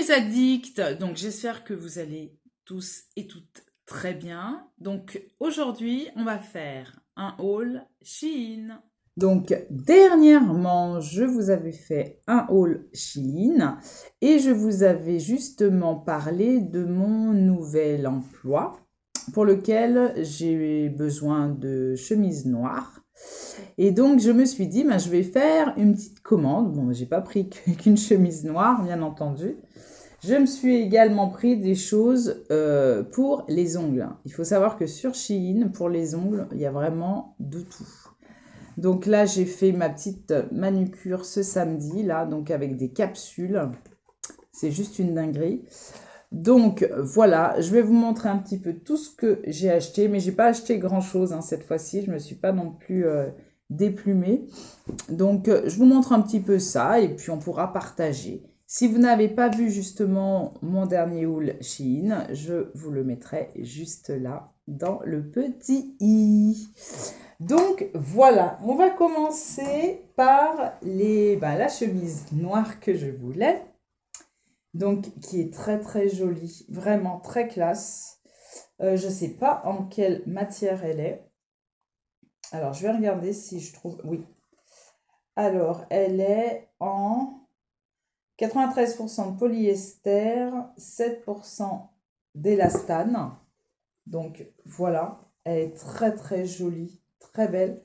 mes addicts, donc j'espère que vous allez tous et toutes très bien. Donc aujourd'hui, on va faire un haul Shein. Donc dernièrement, je vous avais fait un haul Shein et je vous avais justement parlé de mon nouvel emploi pour lequel j'ai besoin de chemises noires. Et donc, je me suis dit, ben, je vais faire une petite commande. Bon, j'ai pas pris qu'une chemise noire, bien entendu. Je me suis également pris des choses pour les ongles. Il faut savoir que sur Shein, pour les ongles, il y a vraiment de tout. Donc là, j'ai fait ma petite manucure ce samedi, là, donc avec des capsules. C'est juste une dinguerie. Donc voilà, je vais vous montrer un petit peu tout ce que j'ai acheté, mais j'ai pas acheté grand chose cette fois-ci, je me suis pas non plus déplumée. Donc je vous montre un petit peu ça et puis on pourra partager. Si vous n'avez pas vu justement mon dernier haul Shein, je vous le mettrai juste là dans le petit i. Donc voilà, on va commencer par la chemise noire que je voulais. Donc, qui est très très jolie, vraiment très classe. Je ne sais pas en quelle matière elle est. Alors, je vais regarder si je trouve... Oui. Alors, elle est en 93% de polyester, 7% d'élastane. Donc, voilà. Elle est très très jolie, très belle.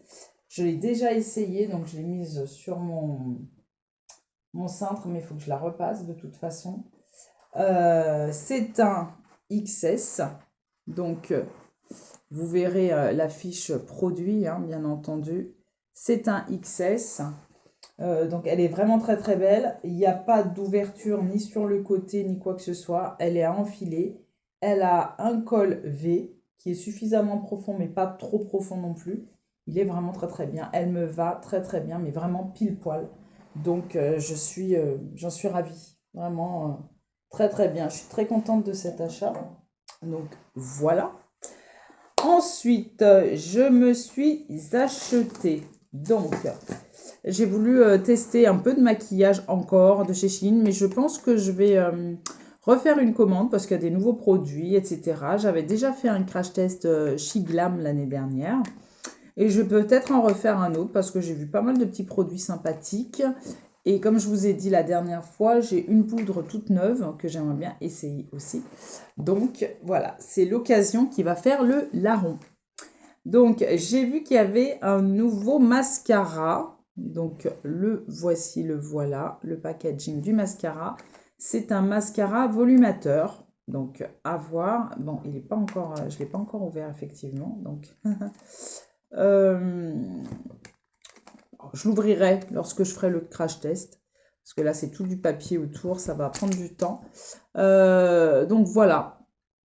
Je l'ai déjà essayée, donc je l'ai mise sur mon cintre, mais il faut que je la repasse de toute façon. C'est un XS, donc vous verrez la fiche produit, bien entendu. C'est un XS, donc elle est vraiment très très belle. Il n'y a pas d'ouverture ni sur le côté ni quoi que ce soit. Elle est à enfiler. Elle a un col V qui est suffisamment profond mais pas trop profond non plus. Il est vraiment très très bien. Elle me va très très bien, mais vraiment pile poil. Donc j'en suis ravie. Vraiment très très bien. Je suis très contente de cet achat. Donc voilà. Ensuite, je me suis acheté. Donc, j'ai voulu tester un peu de maquillage encore de chez Shein, mais je pense que je vais refaire une commande parce qu'il y a des nouveaux produits, etc. J'avais déjà fait un crash test She Glam l'année dernière. Et je vais peut-être en refaire un autre parce que j'ai vu pas mal de petits produits sympathiques. Et comme je vous ai dit la dernière fois, j'ai une poudre toute neuve que j'aimerais bien essayer aussi. Donc voilà, c'est l'occasion qui va faire le larron. Donc j'ai vu qu'il y avait un nouveau mascara. Donc le voici, le voilà, le packaging du mascara. C'est un mascara volumateur. Donc à voir. Bon, il est pas encore, je ne l'ai pas encore ouvert effectivement. Donc je l'ouvrirai lorsque je ferai le crash test. Parce que là, c'est tout du papier autour. Ça va prendre du temps. Donc, voilà.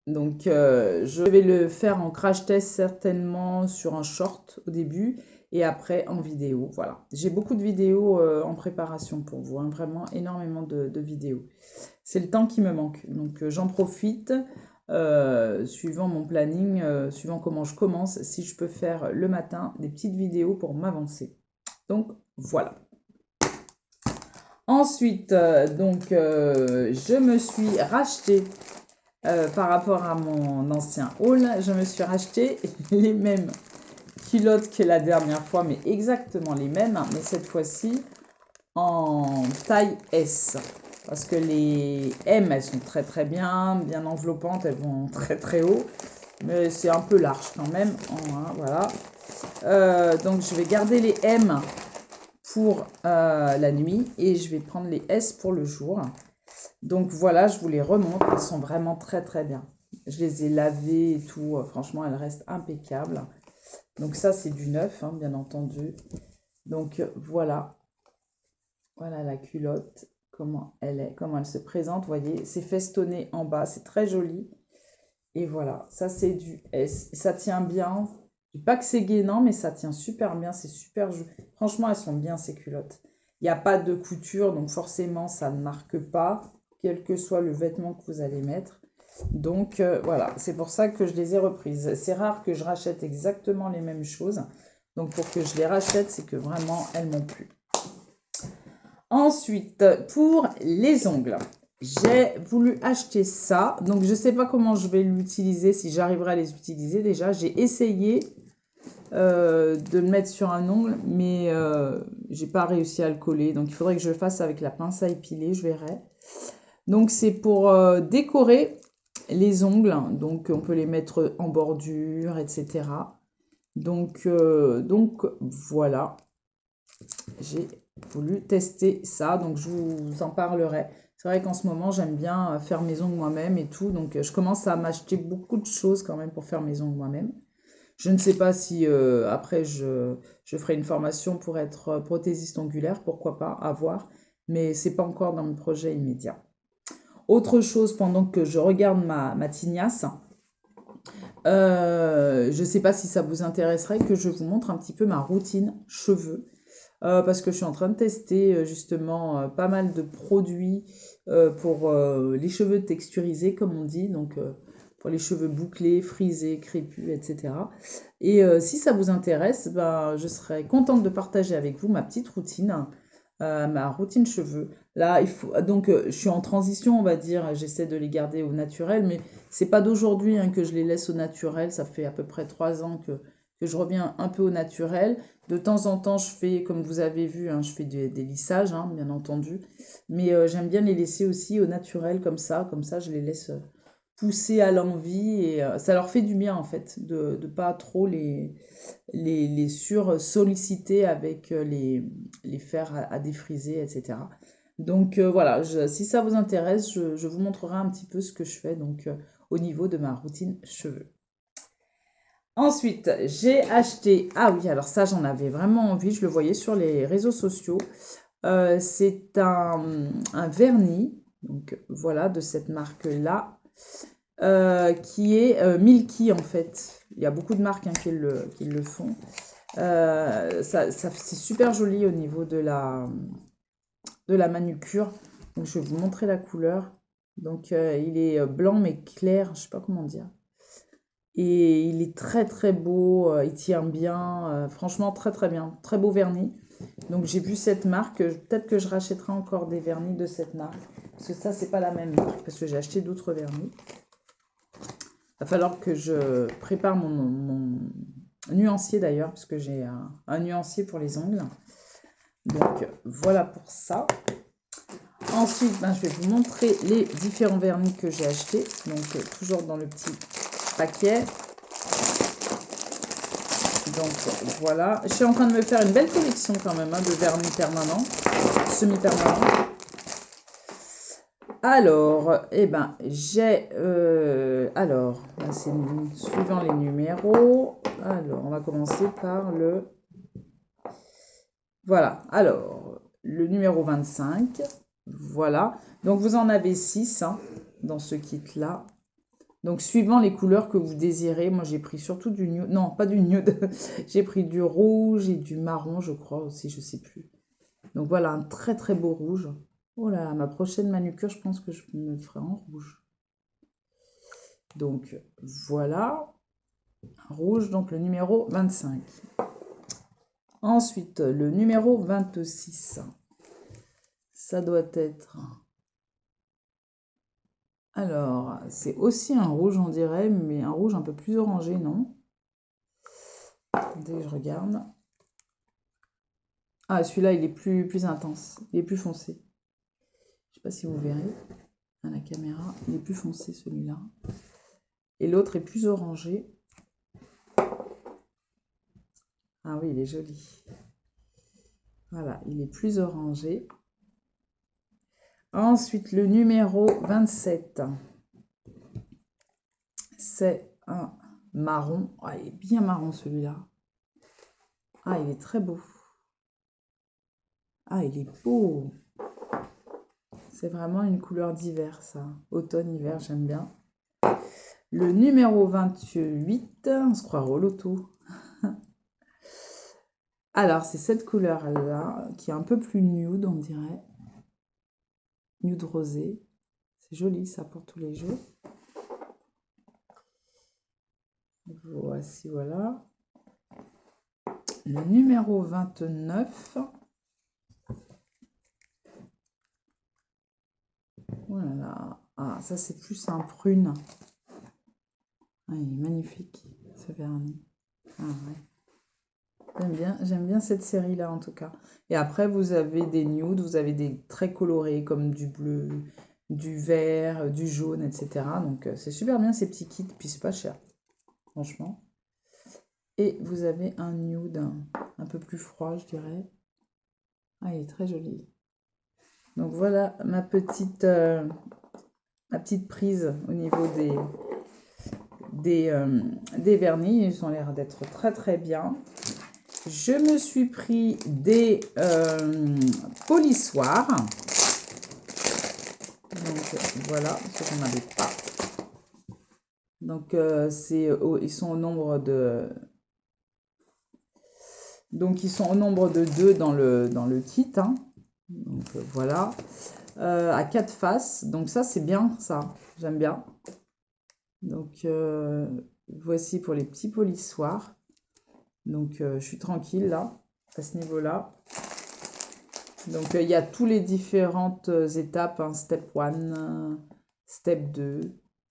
Donc, je vais le faire en crash test certainement sur un short au début. Et après, en vidéo. Voilà. J'ai beaucoup de vidéos en préparation pour vous. Vraiment énormément de vidéos. C'est le temps qui me manque. Donc, j'en profite. Suivant mon planning, suivant comment je commence, si je peux faire le matin des petites vidéos pour m'avancer. Donc voilà. Ensuite, je me suis racheté par rapport à mon ancien haul, je me suis racheté les mêmes culottes que la dernière fois, mais exactement les mêmes, mais cette fois-ci en taille S. Parce que les M, elles sont très très bien enveloppantes, elles vont très très haut, mais c'est un peu large quand même. Voilà. Donc je vais garder les M pour la nuit et je vais prendre les S pour le jour. Donc voilà, je vous les remonte, elles sont vraiment très très bien. Je les ai lavées et tout, franchement elles restent impeccables. Donc ça c'est du neuf, bien entendu. Donc voilà, voilà la culotte, comment elle est, comment elle se présente. Vous voyez, c'est festonné en bas, c'est très joli. Et voilà, ça c'est du S. Et ça tient bien. Je dis pas que c'est gainant, mais ça tient super bien. C'est super joli. Franchement, elles sont bien ces culottes. Il n'y a pas de couture, donc forcément, ça ne marque pas, quel que soit le vêtement que vous allez mettre. Donc voilà, c'est pour ça que je les ai reprises. C'est rare que je rachète exactement les mêmes choses. Donc pour que je les rachète, c'est que vraiment, elles m'ont plu. Ensuite, pour les ongles. j'ai voulu acheter ça. Donc, je ne sais pas comment je vais l'utiliser, si j'arriverai à les utiliser déjà. J'ai essayé de le mettre sur un ongle, mais j'ai pas réussi à le coller. Donc, il faudrait que je le fasse avec la pince à épiler, je verrai. Donc, c'est pour décorer les ongles. Donc, on peut les mettre en bordure, etc. Donc voilà, j'ai voulu tester ça, donc je vous en parlerai. C'est vrai qu'en ce moment, j'aime bien faire mes ongles moi-même et tout, donc je commence à m'acheter beaucoup de choses quand même pour faire mes ongles moi-même. Je ne sais pas si après je ferai une formation pour être prothésiste ongulaire, pourquoi pas, à voir, mais c'est pas encore dans mes projets immédiats. Autre chose, pendant que je regarde ma tignasse, je ne sais pas si ça vous intéresserait que je vous montre un petit peu ma routine cheveux. Parce que je suis en train de tester justement pas mal de produits pour les cheveux texturisés, comme on dit, donc pour les cheveux bouclés, frisés, crépus, etc. Et si ça vous intéresse, ben, je serais contente de partager avec vous ma routine cheveux. Là, il faut donc je suis en transition, on va dire, j'essaie de les garder au naturel, mais c'est pas d'aujourd'hui hein, que je les laisse au naturel. Ça fait à peu près 3 ans que je reviens un peu au naturel. De temps en temps, je fais, comme vous avez vu, hein, je fais des lissages, hein, bien entendu. Mais j'aime bien les laisser aussi au naturel, comme ça, je les laisse pousser à l'envie et ça leur fait du bien en fait de ne pas trop les sur-solliciter avec les fers à défriser, etc. Donc voilà, si ça vous intéresse, je vous montrerai un petit peu ce que je fais donc au niveau de ma routine cheveux. Ensuite, j'ai acheté, ah oui, alors ça j'en avais vraiment envie, je le voyais sur les réseaux sociaux. C'est un vernis, donc voilà, de cette marque-là, qui est Milky en fait. Il y a beaucoup de marques hein, qui le font. C'est super joli au niveau de la manucure. Donc, je vais vous montrer la couleur. Donc, il est blanc mais clair, je sais pas comment dire. Et il est très très beau, il tient bien, franchement très très bien, très beau vernis. Donc j'ai vu cette marque, peut-être que je rachèterai encore des vernis de cette marque, parce que ça c'est pas la même marque, parce que j'ai acheté d'autres vernis. Il va falloir que je prépare mon nuancier d'ailleurs, parce que j'ai un nuancier pour les ongles. Donc voilà pour ça. Ensuite, ben, je vais vous montrer les différents vernis que j'ai achetés. Donc toujours dans le petit paquet. Donc voilà, je suis en train de me faire une belle collection quand même hein, de vernis permanents, semi-permanents. Alors, eh ben, j'ai... alors, c'est suivant les numéros. Alors, on va commencer par le... Voilà, alors, le numéro 25. Voilà. Donc, vous en avez 6 hein, dans ce kit-là. Donc, suivant les couleurs que vous désirez, moi j'ai pris surtout du nude, non, pas du nude, j'ai pris du rouge et du marron, je crois aussi, je sais plus. Donc voilà, un très très beau rouge. Oh là, ma prochaine manucure, je pense que je me ferai en rouge. Donc voilà, rouge, donc le numéro 25. Ensuite, le numéro 26. Ça doit être... Alors, c'est aussi un rouge, on dirait, mais un rouge un peu plus orangé, non? Dès que je regarde. Ah, celui-là, il est plus intense. Il est plus foncé. Je sais pas si vous verrez à la caméra. Il est plus foncé, celui-là. Et l'autre est plus orangé. Ah oui, il est joli. Voilà, il est plus orangé. Ensuite, le numéro 27. C'est un marron. Ah, il est bien marron, celui-là. Ah, il est très beau. Ah, il est beau. C'est vraiment une couleur d'hiver, ça. Automne-hiver, j'aime bien. Le numéro 28, on se croirait au loto. Alors, c'est cette couleur-là, qui est un peu plus nude, on dirait. Nude rosé. C'est joli, ça, pour tous les jours. Voici, voilà. Le numéro 29. Oh là là. Ah, ça c'est plus un prune. Ah, il est magnifique, ce vernis. Ah, ouais. J'aime bien cette série-là en tout cas. Et après, vous avez des nudes, vous avez des très colorés comme du bleu, du vert, du jaune, etc. Donc c'est super bien ces petits kits, puis c'est pas cher, franchement. Et vous avez un nude un peu plus froid, je dirais. Ah, il est très joli. Donc voilà ma petite prise au niveau des vernis. Ils ont l'air d'être très très bien. Je me suis pris des polissoirs. Donc voilà, ce qu'on n'avait pas. Donc ils sont au nombre de... Donc ils sont au nombre de 2 dans le kit. Hein. Donc voilà. À 4 faces. Donc ça c'est bien ça. J'aime bien. Donc voici pour les petits polissoirs. Donc je suis tranquille là, à ce niveau-là. Donc il y a tous les différentes étapes, hein, step 1, step 2.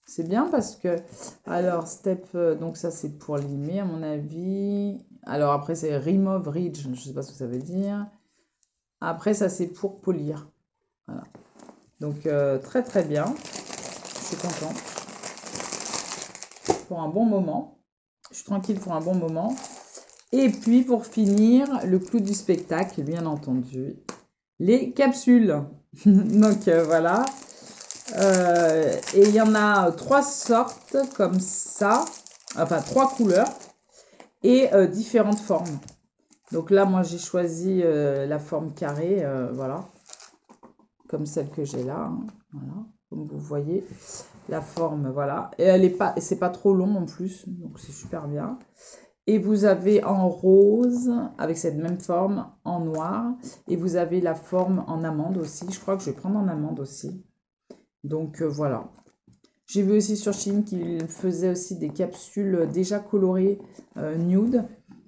C'est bien parce que, alors step, donc ça c'est pour limer à mon avis. Alors après c'est remove ridge, je ne sais pas ce que ça veut dire. Après ça c'est pour polir. Voilà. Donc très très bien, je suis content. Pour un bon moment. Je suis tranquille pour un bon moment. Et puis pour finir, le clou du spectacle, bien entendu, les capsules. Donc voilà. Et il y en a 3 sortes comme ça, enfin 3 couleurs et différentes formes. Donc là, moi j'ai choisi la forme carrée, voilà, comme celle que j'ai là, hein, voilà, comme vous voyez, la forme, voilà. Et elle est pas, c'est pas trop long en plus, donc c'est super bien. Et vous avez en rose, avec cette même forme, en noir. Et vous avez la forme en amande aussi. Je crois que je vais prendre en amande aussi. Donc voilà. J'ai vu aussi sur Shein qu'il faisait aussi des capsules déjà colorées nude.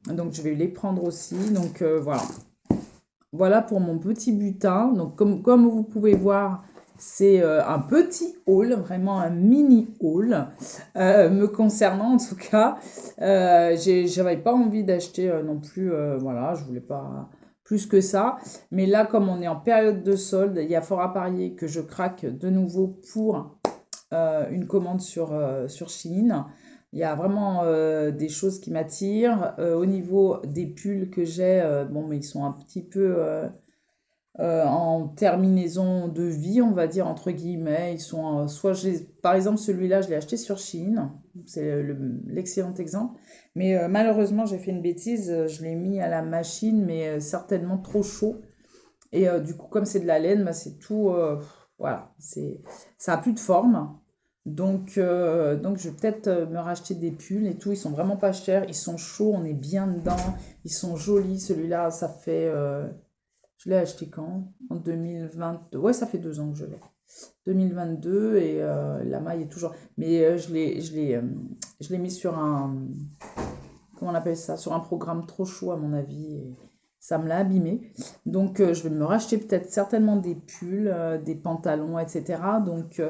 Donc je vais les prendre aussi. Donc voilà. Voilà pour mon petit butin. Donc comme vous pouvez voir, c'est un petit haul, vraiment un mini haul, me concernant en tout cas. J'avais pas envie d'acheter non plus, voilà, je voulais pas plus que ça. Mais là, comme on est en période de solde, il y a fort à parier que je craque de nouveau pour une commande sur Shein. Il y a vraiment des choses qui m'attirent. Au niveau des pulls que j'ai, bon, mais ils sont un petit peu en terminaison de vie, on va dire, entre guillemets. Ils sont par exemple, celui-là, je l'ai acheté sur Shein. C'est l'excellent exemple. Mais malheureusement, j'ai fait une bêtise. Je l'ai mis à la machine, mais certainement trop chaud. Et du coup, comme c'est de la laine, bah, c'est tout. Voilà, ça a plus de forme. Donc je vais peut-être me racheter des pulls et tout. Ils sont vraiment pas chers. Ils sont chauds, on est bien dedans. Ils sont jolis. Celui-là, ça fait. Je l'ai acheté quand? En 2022. Ouais, ça fait 2 ans que je l'ai. 2022 et la maille est toujours. Mais je l'ai mis sur un. Comment on appelle ça? Sur un programme trop chaud, à mon avis. Et ça me l'a abîmé. Donc, je vais me racheter peut-être certainement des pulls, des pantalons, etc. Donc,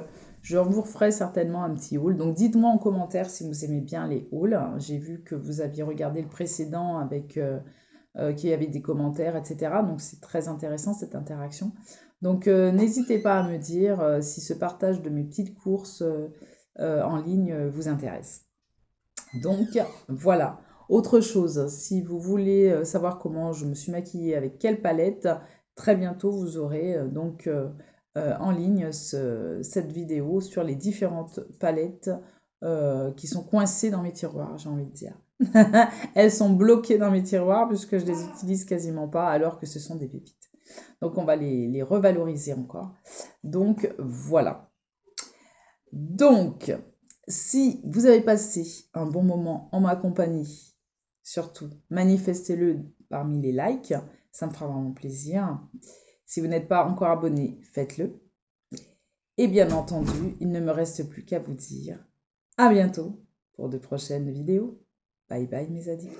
je vous referai certainement un petit haul. Donc, dites-moi en commentaire si vous aimez bien les hauls. J'ai vu que vous aviez regardé le précédent avec qu'il y avait des commentaires, etc. Donc, c'est très intéressant cette interaction. Donc, n'hésitez pas à me dire si ce partage de mes petites courses en ligne vous intéresse. Donc, voilà. Autre chose, si vous voulez savoir comment je me suis maquillée avec quelle palette, très bientôt vous aurez en ligne cette vidéo sur les différentes palettes qui sont coincées dans mes tiroirs, j'ai envie de dire. Elles sont bloquées dans mes tiroirs puisque je les utilise quasiment pas alors que ce sont des pépites. Donc on va les revaloriser encore. Donc voilà. Donc, si vous avez passé un bon moment en ma compagnie, surtout, manifestez-le parmi les likes, ça me fera vraiment plaisir. Si vous n'êtes pas encore abonné, faites-le. Et bien entendu, il ne me reste plus qu'à vous dire à bientôt pour de prochaines vidéos. Bye bye mes addicts.